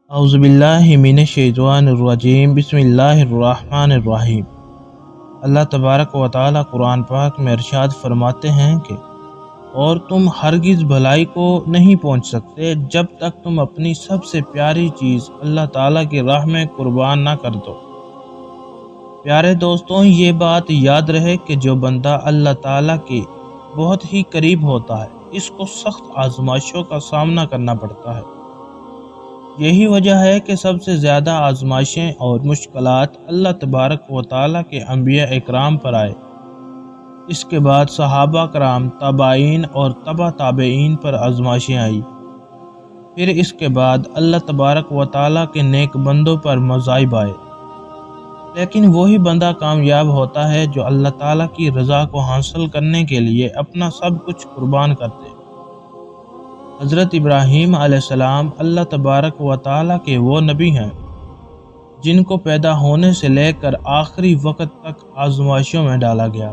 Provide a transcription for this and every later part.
اعوذ باللہ من الشیطان الرجیم بسم اللہ الرحمن الرحیم۔ اللہ تبارک و تعالی قرآن پاک میں ارشاد فرماتے ہیں کہ اور تم ہرگز بھلائی کو نہیں پہنچ سکتے جب تک تم اپنی سب سے پیاری چیز اللہ تعالیٰ کی راہ میں قربان نہ کر دو۔ پیارے دوستوں، یہ بات یاد رہے کہ جو بندہ اللہ تعالیٰ کے بہت ہی قریب ہوتا ہے اس کو سخت آزمائشوں کا سامنا کرنا پڑتا ہے۔ یہی وجہ ہے کہ سب سے زیادہ آزمائشیں اور مشکلات اللہ تبارک و تعالیٰ کے انبیاء اکرام پر آئے۔ اس کے بعد صحابہ کرام، تابعین اور تبع تابعین پر آزمائشیں آئی۔ پھر اس کے بعد اللہ تبارک و تعالیٰ کے نیک بندوں پر مصائب آئے۔ لیکن وہی بندہ کامیاب ہوتا ہے جو اللہ تعالیٰ کی رضا کو حاصل کرنے کے لیے اپنا سب کچھ قربان کرتے۔ حضرت ابراہیم علیہ السلام اللہ تبارک و تعالیٰ کے وہ نبی ہیں جن کو پیدا ہونے سے لے کر آخری وقت تک آزمائشوں میں ڈالا گیا،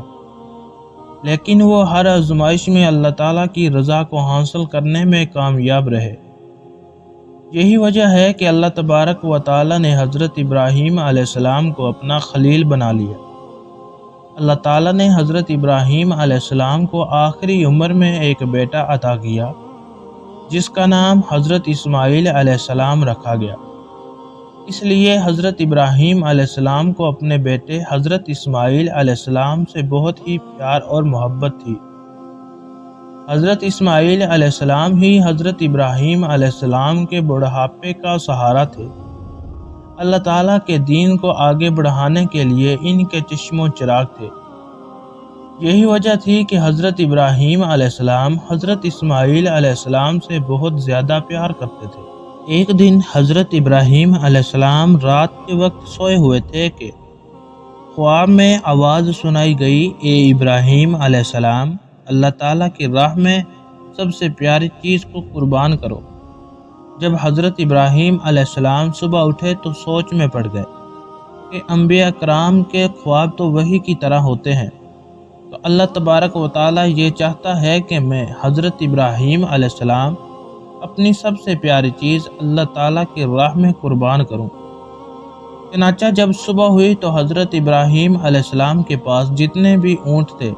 لیکن وہ ہر آزمائش میں اللہ تعالیٰ کی رضا کو حاصل کرنے میں کامیاب رہے۔ یہی وجہ ہے کہ اللہ تبارک و تعالیٰ نے حضرت ابراہیم علیہ السلام کو اپنا خلیل بنا لیا۔ اللہ تعالیٰ نے حضرت ابراہیم علیہ السلام کو آخری عمر میں ایک بیٹا عطا کیا جس کا نام حضرت اسماعیل علیہ السلام رکھا گیا۔ اس لیے حضرت ابراہیم علیہ السلام کو اپنے بیٹے حضرت اسماعیل علیہ السلام سے بہت ہی پیار اور محبت تھی۔ حضرت اسماعیل علیہ السلام ہی حضرت ابراہیم علیہ السلام کے بڑھاپے کا سہارا تھے۔ اللہ تعالیٰ کے دین کو آگے بڑھانے کے لیے ان کے چشم و چراغ تھے۔ یہی وجہ تھی کہ حضرت ابراہیم علیہ السلام حضرت اسماعیل علیہ السلام سے بہت زیادہ پیار کرتے تھے۔ ایک دن حضرت ابراہیم علیہ السلام رات کے وقت سوئے ہوئے تھے کہ خواب میں آواز سنائی گئی، اے ابراہیم علیہ السلام، اللہ تعالیٰ کی راہ میں سب سے پیاری چیز کو قربان کرو۔ جب حضرت ابراہیم علیہ السلام صبح اٹھے تو سوچ میں پڑ گئے کہ انبیاء کرام کے خواب تو وحی کی طرح ہوتے ہیں، تو اللہ تبارک و تعالیٰ یہ چاہتا ہے کہ میں حضرت ابراہیم علیہ السلام اپنی سب سے پیاری چیز اللہ تعالیٰ کی راہ میں قربان کروں۔ چنانچہ جب صبح ہوئی تو حضرت ابراہیم علیہ السلام کے پاس جتنے بھی اونٹ تھے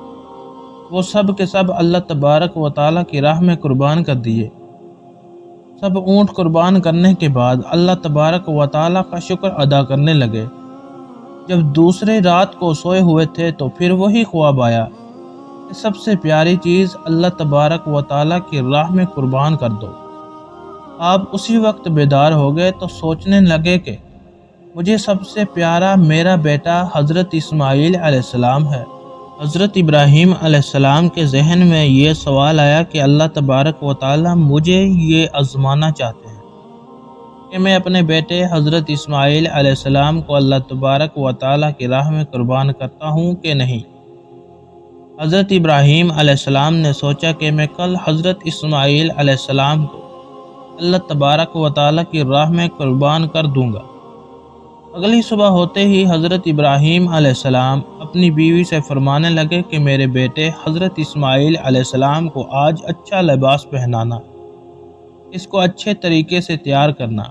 وہ سب کے سب اللہ تبارک و تعالیٰ کی راہ میں قربان کر دیے۔ سب اونٹ قربان کرنے کے بعد اللہ تبارک و تعالیٰ کا شکر ادا کرنے لگے۔ جب دوسرے رات کو سوئے ہوئے تھے تو پھر وہی خواب آیا کہ سب سے پیاری چیز اللہ تبارک و تعالیٰ کی راہ میں قربان کر دو۔ آپ اسی وقت بیدار ہو گئے تو سوچنے لگے کہ مجھے سب سے پیارا میرا بیٹا حضرت اسماعیل علیہ السلام ہے۔ حضرت ابراہیم علیہ السلام کے ذہن میں یہ سوال آیا کہ اللہ تبارک و تعالیٰ مجھے یہ آزمانا چاہتے ہیں کہ میں اپنے بیٹے حضرت اسماعیل علیہ السلام کو اللہ تبارک و تعالیٰ کی راہ میں قربان کرتا ہوں کہ نہیں۔ حضرت ابراہیم علیہ السلام نے سوچا کہ میں کل حضرت اسماعیل علیہ السلام کو اللہ تبارک و تعالیٰ کی راہ میں قربان کر دوں گا۔ اگلی صبح ہوتے ہی حضرت ابراہیم علیہ السلام اپنی بیوی سے فرمانے لگے کہ میرے بیٹے حضرت اسماعیل علیہ السلام کو آج اچھا لباس پہنانا، اس کو اچھے طریقے سے تیار کرنا،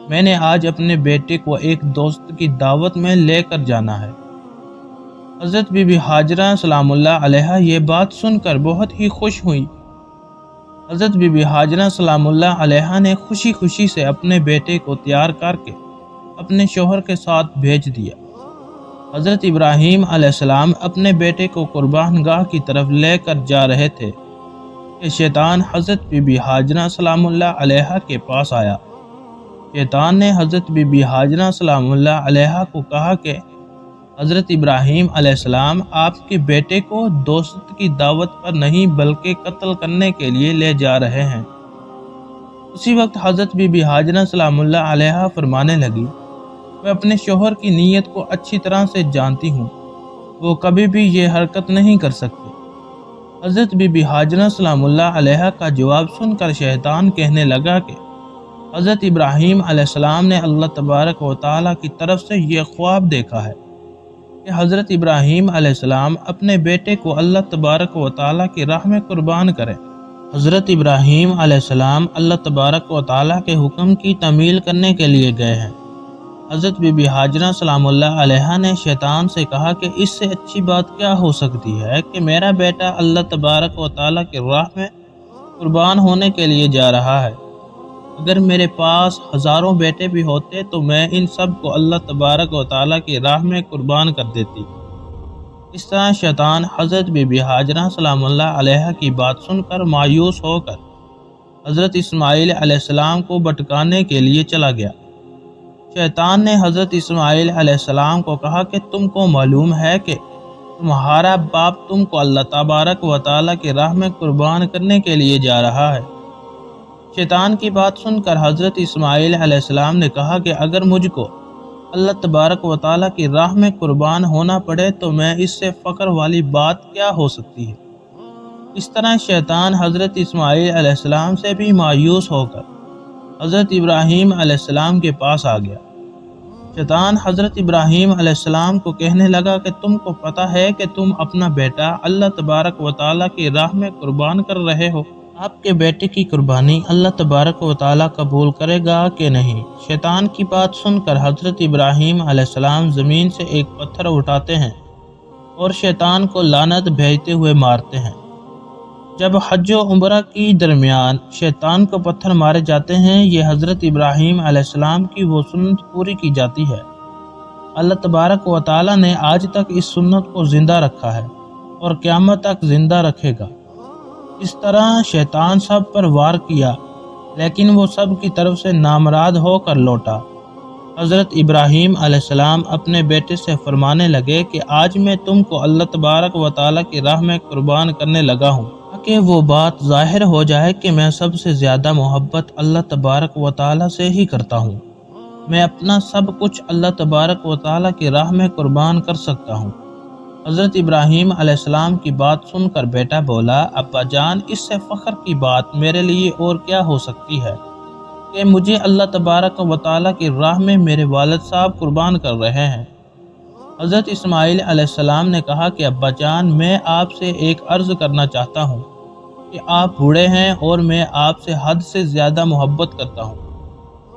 میں نے آج اپنے بیٹے کو ایک دوست کی دعوت میں لے کر جانا ہے۔ حضرت بی بی ہاجرہ سلام اللہ علیہا یہ بات سن کر بہت ہی خوش ہوئی۔ حضرت بی بی ہاجرہ سلام اللہ علیہا نے خوشی خوشی سے اپنے بیٹے کو تیار کر کے اپنے شوہر کے ساتھ بھیج دیا۔ حضرت ابراہیم علیہ السلام اپنے بیٹے کو قربان گاہ کی طرف لے کر جا رہے تھے کہ شیطان حضرت بی بی ہاجرہ سلام اللہ علیہا کے پاس آیا۔ شیطان نے حضرت بی بی ہاجرہ سلام اللہ علیہا کو کہا کہ حضرت ابراہیم علیہ السلام آپ کے بیٹے کو دوست کی دعوت پر نہیں بلکہ قتل کرنے کے لیے لے جا رہے ہیں۔ اسی وقت حضرت بی بی ہاجرہ سلام اللہ علیہا فرمانے لگی، میں اپنے شوہر کی نیت کو اچھی طرح سے جانتی ہوں، وہ کبھی بھی یہ حرکت نہیں کر سکتے۔ حضرت بی بی ہاجرہ سلام اللہ علیہا کا جواب سن کر شیطان کہنے لگا کہ حضرت ابراہیم علیہ السلام نے اللہ تبارک و تعالیٰ کی طرف سے یہ خواب دیکھا ہے کہ حضرت ابراہیم علیہ السلام اپنے بیٹے کو اللہ تبارک و تعالیٰ کی راہ میں قربان کریں۔ حضرت ابراہیم علیہ السلام اللہ تبارک و تعالیٰ کے حکم کی تعمیل کرنے کے لیے گئے ہیں۔ حضرت بی بی ہاجرہ سلام اللہ علیہا نے شیطان سے کہا کہ اس سے اچھی بات کیا ہو سکتی ہے کہ میرا بیٹا اللہ تبارک و تعالیٰ کی راہ میں قربان ہونے کے لیے جا رہا ہے۔ اگر میرے پاس ہزاروں بیٹے بھی ہوتے تو میں ان سب کو اللہ تبارک و تعالیٰ کی راہ میں قربان کر دیتی۔ اس طرح شیطان حضرت بی بی ہاجرہ سلام اللہ علیہا کی بات سن کر مایوس ہو کر حضرت اسماعیل علیہ السلام کو بھٹکانے کے لیے چلا گیا۔ شیطان نے حضرت اسماعیل علیہ السلام کو کہا کہ تم کو معلوم ہے کہ تمہارا باپ تم کو اللہ تبارک و تعالیٰ کی راہ میں قربان کرنے کے لیے جا رہا ہے۔ شیطان کی بات سن کر حضرت اسماعیل علیہ السلام نے کہا کہ اگر مجھ کو اللہ تبارک و تعالیٰ کی راہ میں قربان ہونا پڑے تو میں اس سے فخر والی بات کیا ہو سکتی ہے۔ اس طرح شیطان حضرت اسماعیل علیہ السلام سے بھی مایوس ہو کر حضرت ابراہیم علیہ السلام کے پاس آ گیا۔ شیطان حضرت ابراہیم علیہ السلام کو کہنے لگا کہ تم کو پتہ ہے کہ تم اپنا بیٹا اللہ تبارک و تعالیٰ کی راہ میں قربان کر رہے ہو۔ آپ کے بیٹے کی قربانی اللہ تبارک و تعالیٰ قبول کرے گا کہ نہیں؟ شیطان کی بات سن کر حضرت ابراہیم علیہ السلام زمین سے ایک پتھر اٹھاتے ہیں اور شیطان کو لعنت بھیجتے ہوئے مارتے ہیں۔ جب حج و عمرہ کی درمیان شیطان کو پتھر مارے جاتے ہیں، یہ حضرت ابراہیم علیہ السلام کی وہ سنت پوری کی جاتی ہے۔ اللہ تبارک و تعالیٰ نے آج تک اس سنت کو زندہ رکھا ہے اور قیامت تک زندہ رکھے گا۔ اس طرح شیطان سب پر وار کیا، لیکن وہ سب کی طرف سے نامراد ہو کر لوٹا۔ حضرت ابراہیم علیہ السلام اپنے بیٹے سے فرمانے لگے کہ آج میں تم کو اللہ تبارک و تعالیٰ کی راہ میں قربان کرنے لگا ہوں، تاکہ وہ بات ظاہر ہو جائے کہ میں سب سے زیادہ محبت اللہ تبارک و تعالیٰ سے ہی کرتا ہوں۔ میں اپنا سب کچھ اللہ تبارک و تعالیٰ کی راہ میں قربان کر سکتا ہوں۔ حضرت ابراہیم علیہ السلام کی بات سن کر بیٹا بولا، ابا جان، اس سے فخر کی بات میرے لیے اور کیا ہو سکتی ہے کہ مجھے اللہ تبارک و تعالیٰ کی راہ میں میرے والد صاحب قربان کر رہے ہیں۔ حضرت اسماعیل علیہ السلام نے کہا کہ ابا جان، میں آپ سے ایک عرض کرنا چاہتا ہوں کہ آپ بوڑھے ہیں اور میں آپ سے حد سے زیادہ محبت کرتا ہوں۔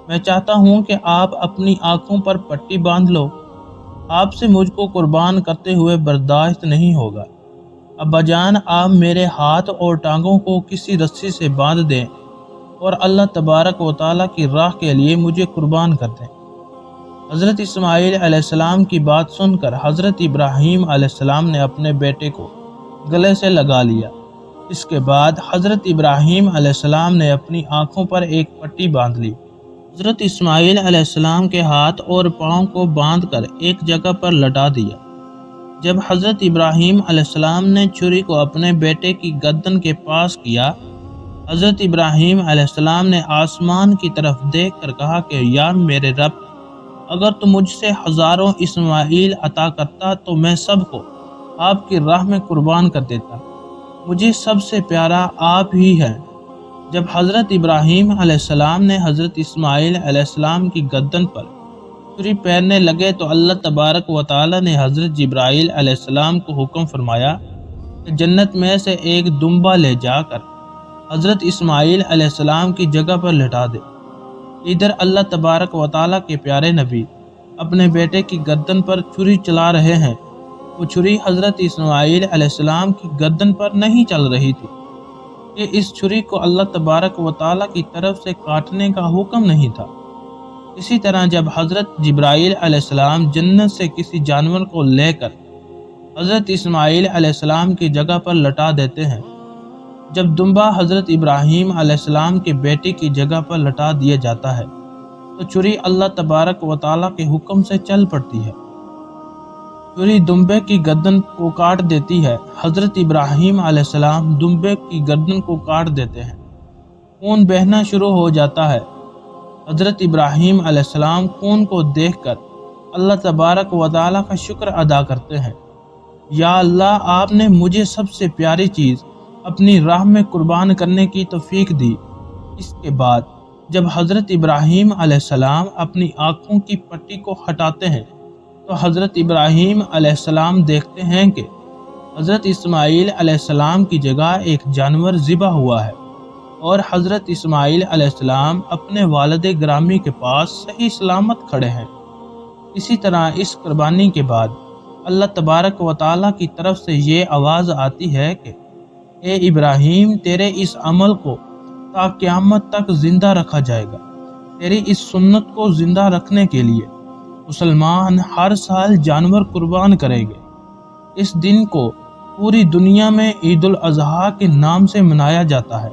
میں چاہتا ہوں کہ آپ اپنی آنکھوں پر پٹی باندھ لو، آپ سے مجھ کو قربان کرتے ہوئے برداشت نہیں ہوگا۔ ابا جان، آپ میرے ہاتھ اور ٹانگوں کو کسی رسی سے باندھ دیں اور اللہ تبارک و تعالیٰ کی راہ کے لیے مجھے قربان کر دیں۔ حضرت اسماعیل علیہ السلام کی بات سن کر حضرت ابراہیم علیہ السلام نے اپنے بیٹے کو گلے سے لگا لیا۔ اس کے بعد حضرت ابراہیم علیہ السلام نے اپنی آنکھوں پر ایک پٹی باندھ لی۔ حضرت اسماعیل علیہ السلام کے ہاتھ اور پاؤں کو باندھ کر ایک جگہ پر لٹا دیا۔ جب حضرت ابراہیم علیہ السلام نے چھری کو اپنے بیٹے کی گردن کے پاس کیا، حضرت ابراہیم علیہ السلام نے آسمان کی طرف دیکھ کر کہا کہ یا میرے رب، اگر تو مجھ سے ہزاروں اسماعیل عطا کرتا تو میں سب کو آپ کی راہ میں قربان کر دیتا۔ مجھے سب سے پیارا آپ ہی ہیں۔ جب حضرت ابراہیم علیہ السلام نے حضرت اسماعیل علیہ السلام کی گردن پر چھری پھیرنے لگے تو اللہ تبارک و تعالیٰ نے حضرت جبرائیل علیہ السلام کو حکم فرمایا کہ جنت میں سے ایک دمبا لے جا کر حضرت اسماعیل علیہ السلام کی جگہ پر لٹا دے۔ ادھر اللہ تبارک و تعالیٰ کے پیارے نبی اپنے بیٹے کی گردن پر چھری چلا رہے ہیں۔ وہ چھری حضرت اسماعیل علیہ السلام کی گردن پر نہیں چل رہی تھی کہ اس چھری کو اللہ تبارک و تعالیٰ کی طرف سے کاٹنے کا حکم نہیں تھا۔ اسی طرح جب حضرت جبرائیل علیہ السلام جنت سے کسی جانور کو لے کر حضرت اسماعیل علیہ السلام کی جگہ پر لٹا دیتے ہیں، جب دمبا حضرت ابراہیم علیہ السلام کے بیٹے کی جگہ پر لٹا دیا جاتا ہے تو چھری اللہ تبارک و تعالیٰ کے حکم سے چل پڑتی ہے۔ چھری دمبے کی گردن کو کاٹ دیتی ہے۔ حضرت ابراہیم علیہ السلام دمبے کی گردن کو کاٹ دیتے ہیں۔ خون بہنا شروع ہو جاتا ہے۔ حضرت ابراہیم علیہ السلام خون کو دیکھ کر اللہ تبارک و تعالیٰ کا شکر ادا کرتے ہیں۔ یا اللہ، آپ نے مجھے سب سے پیاری چیز اپنی راہ میں قربان کرنے کی توفیق دی۔ اس کے بعد جب حضرت ابراہیم علیہ السلام اپنی آنکھوں کی پٹی کو ہٹاتے ہیں تو حضرت ابراہیم علیہ السلام دیکھتے ہیں کہ حضرت اسماعیل علیہ السلام کی جگہ ایک جانور ذبح ہوا ہے۔ اور حضرت اسماعیل علیہ السلام اپنے والد گرامی کے پاس صحیح سلامت کھڑے ہیں۔ اسی طرح اس قربانی کے بعد اللہ تبارک و تعالیٰ کی طرف سے یہ آواز آتی ہے کہ اے ابراہیم، تیرے اس عمل کو تا قیامت تک زندہ رکھا جائے گا۔ تیری اس سنت کو زندہ رکھنے کے لیے مسلمان ہر سال جانور قربان کریں گے۔ اس دن کو پوری دنیا میں عید الاضحیٰ کے نام سے منایا جاتا ہے۔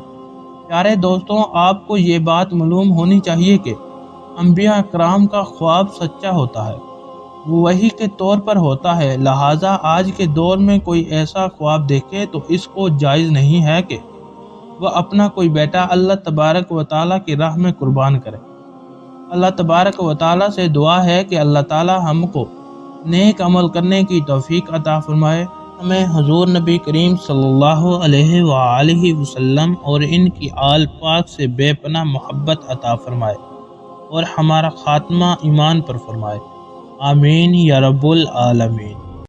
پیارے دوستوں، آپ کو یہ بات معلوم ہونی چاہیے کہ انبیاء اکرام کا خواب سچا ہوتا ہے، وہ وحی کے طور پر ہوتا ہے، لہٰذا آج کے دور میں کوئی ایسا خواب دیکھے تو اس کو جائز نہیں ہے کہ وہ اپنا کوئی بیٹا اللہ تبارک و تعالیٰ کی راہ میں قربان کرے۔ اللہ تبارک و تعالیٰ سے دعا ہے کہ اللہ تعالیٰ ہم کو نیک عمل کرنے کی توفیق عطا فرمائے، ہمیں حضور نبی کریم صلی اللہ علیہ وآلہ وسلم اور ان کی آل پاک سے بے پناہ محبت عطا فرمائے اور ہمارا خاتمہ ایمان پر فرمائے۔ آمین یا رب العالمین۔